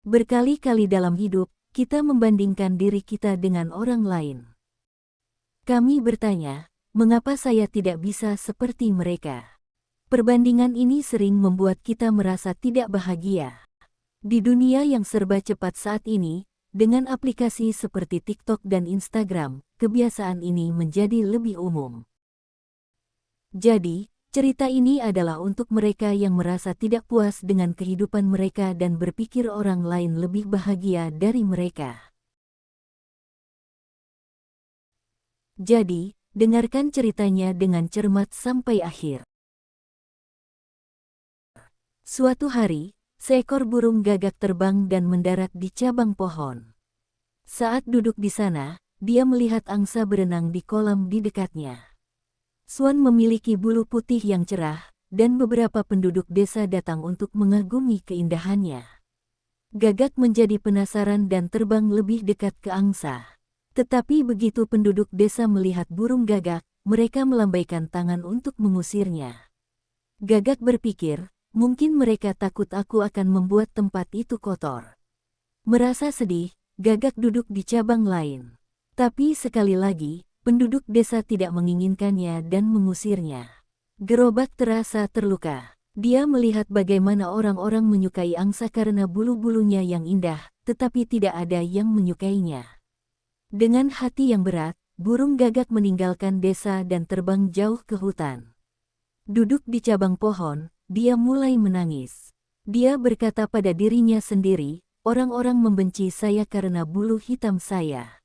Berkali-kali dalam hidup, kita membandingkan diri kita dengan orang lain. Kami bertanya, mengapa saya tidak bisa seperti mereka? Perbandingan ini sering membuat kita merasa tidak bahagia. Di dunia yang serba cepat saat ini, dengan aplikasi seperti TikTok dan Instagram, kebiasaan ini menjadi lebih umum. Jadi, cerita ini adalah untuk mereka yang merasa tidak puas dengan kehidupan mereka dan berpikir orang lain lebih bahagia dari mereka. Jadi, dengarkan ceritanya dengan cermat sampai akhir. Suatu hari, seekor burung gagak terbang dan mendarat di cabang pohon. Saat duduk di sana, dia melihat angsa berenang di kolam di dekatnya. Swan memiliki bulu putih yang cerah, dan beberapa penduduk desa datang untuk mengagumi keindahannya. Gagak menjadi penasaran dan terbang lebih dekat ke angsa. Tetapi begitu penduduk desa melihat burung gagak, mereka melambaikan tangan untuk mengusirnya. Gagak berpikir, mungkin mereka takut aku akan membuat tempat itu kotor. Merasa sedih, Gagak duduk di cabang lain. Tapi sekali lagi, penduduk desa tidak menginginkannya dan mengusirnya. Gerobak terasa terluka. Dia melihat bagaimana orang-orang menyukai angsa karena bulu-bulunya yang indah, tetapi tidak ada yang menyukainya. Dengan hati yang berat, burung gagak meninggalkan desa dan terbang jauh ke hutan. Duduk di cabang pohon, dia mulai menangis. Dia berkata pada dirinya sendiri, orang-orang membenci saya karena bulu hitam saya.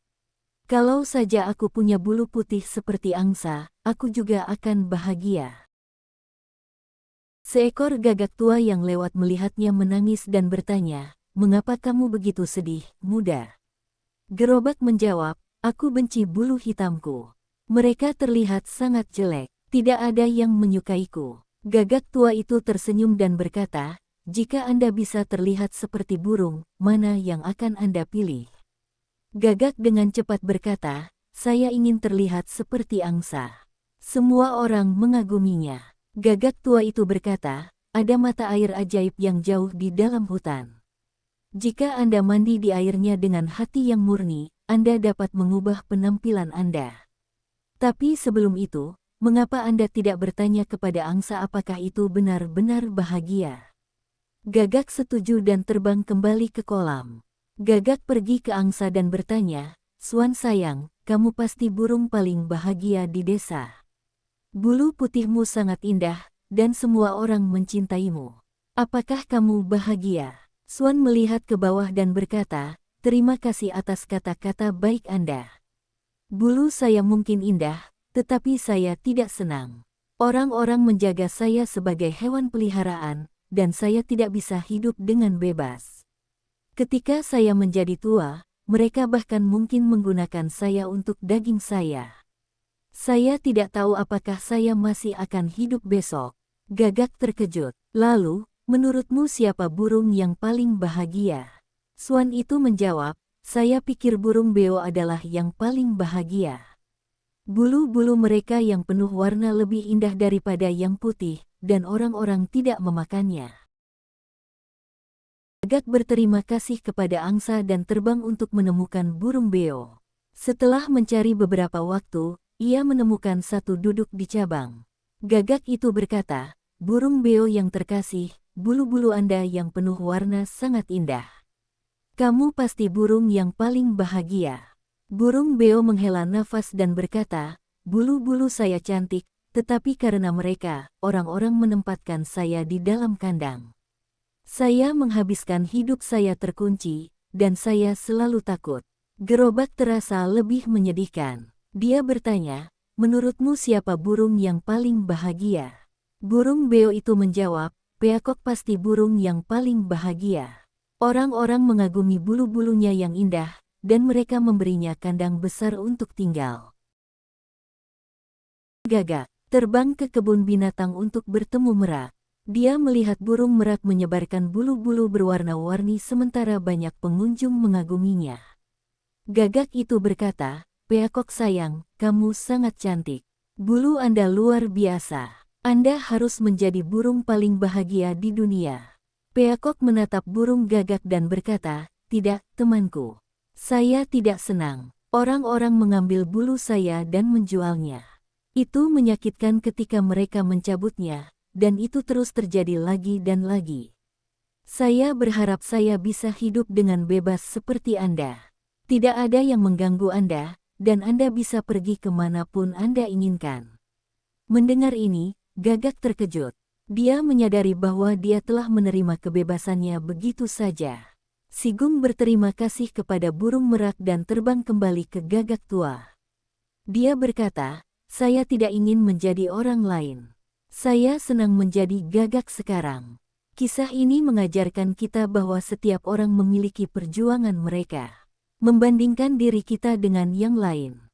Kalau saja aku punya bulu putih seperti angsa, aku juga akan bahagia. Seekor gagak tua yang lewat melihatnya menangis dan bertanya, mengapa kamu begitu sedih, muda? Gerobak menjawab, aku benci bulu hitamku. Mereka terlihat sangat jelek, tidak ada yang menyukaiku. Gagak tua itu tersenyum dan berkata, jika Anda bisa terlihat seperti burung, mana yang akan Anda pilih? Gagak dengan cepat berkata, saya ingin terlihat seperti angsa. Semua orang mengaguminya. Gagak tua itu berkata, ada mata air ajaib yang jauh di dalam hutan. Jika Anda mandi di airnya dengan hati yang murni, Anda dapat mengubah penampilan Anda. Tapi sebelum itu, mengapa Anda tidak bertanya kepada angsa apakah itu benar-benar bahagia? Gagak setuju dan terbang kembali ke kolam. Gagak pergi ke angsa dan bertanya, Swan sayang, kamu pasti burung paling bahagia di desa. Bulu putihmu sangat indah, dan semua orang mencintaimu. Apakah kamu bahagia? Swan melihat ke bawah dan berkata, terima kasih atas kata-kata baik Anda. Bulu saya mungkin indah, tetapi saya tidak senang. Orang-orang menjaga saya sebagai hewan peliharaan, dan saya tidak bisa hidup dengan bebas. Ketika saya menjadi tua, mereka bahkan mungkin menggunakan saya untuk daging saya. Saya tidak tahu apakah saya masih akan hidup besok. Gagak terkejut. Lalu, menurutmu siapa burung yang paling bahagia? Swan itu menjawab, saya pikir burung beo adalah yang paling bahagia. Bulu-bulu mereka yang penuh warna lebih indah daripada yang putih, dan orang-orang tidak memakannya. Gagak berterima kasih kepada angsa dan terbang untuk menemukan burung beo. Setelah mencari beberapa waktu, ia menemukan satu duduk di cabang. Gagak itu berkata, burung beo yang terkasih, bulu-bulu Anda yang penuh warna sangat indah. Kamu pasti burung yang paling bahagia. Burung beo menghela nafas dan berkata, bulu-bulu saya cantik, tetapi karena mereka, orang-orang menempatkan saya di dalam kandang. Saya menghabiskan hidup saya terkunci, dan saya selalu takut. Gerobak terasa lebih menyedihkan. Dia bertanya, menurutmu siapa burung yang paling bahagia? Burung beo itu menjawab, peacock pasti burung yang paling bahagia. Orang-orang mengagumi bulu-bulunya yang indah, dan mereka memberinya kandang besar untuk tinggal. Gagak terbang ke kebun binatang untuk bertemu merak. Dia melihat burung merak menyebarkan bulu-bulu berwarna-warni sementara banyak pengunjung mengaguminya. Gagak itu berkata, peacock sayang, kamu sangat cantik. Bulu Anda luar biasa. Anda harus menjadi burung paling bahagia di dunia. Peacock menatap burung gagak dan berkata, "Tidak, temanku. Saya tidak senang. Orang-orang mengambil bulu saya dan menjualnya. Itu menyakitkan ketika mereka mencabutnya, dan itu terus terjadi lagi dan lagi. Saya berharap saya bisa hidup dengan bebas seperti Anda. Tidak ada yang mengganggu Anda, dan Anda bisa pergi kemanapun Anda inginkan." Mendengar ini, Gagak terkejut. Dia menyadari bahwa dia telah menerima kebebasannya begitu saja. Sigung berterima kasih kepada burung merak dan terbang kembali ke Gagak tua. Dia berkata, "Saya tidak ingin menjadi orang lain. Saya senang menjadi Gagak sekarang." Kisah ini mengajarkan kita bahwa setiap orang memiliki perjuangan mereka. Membandingkan diri kita dengan yang lain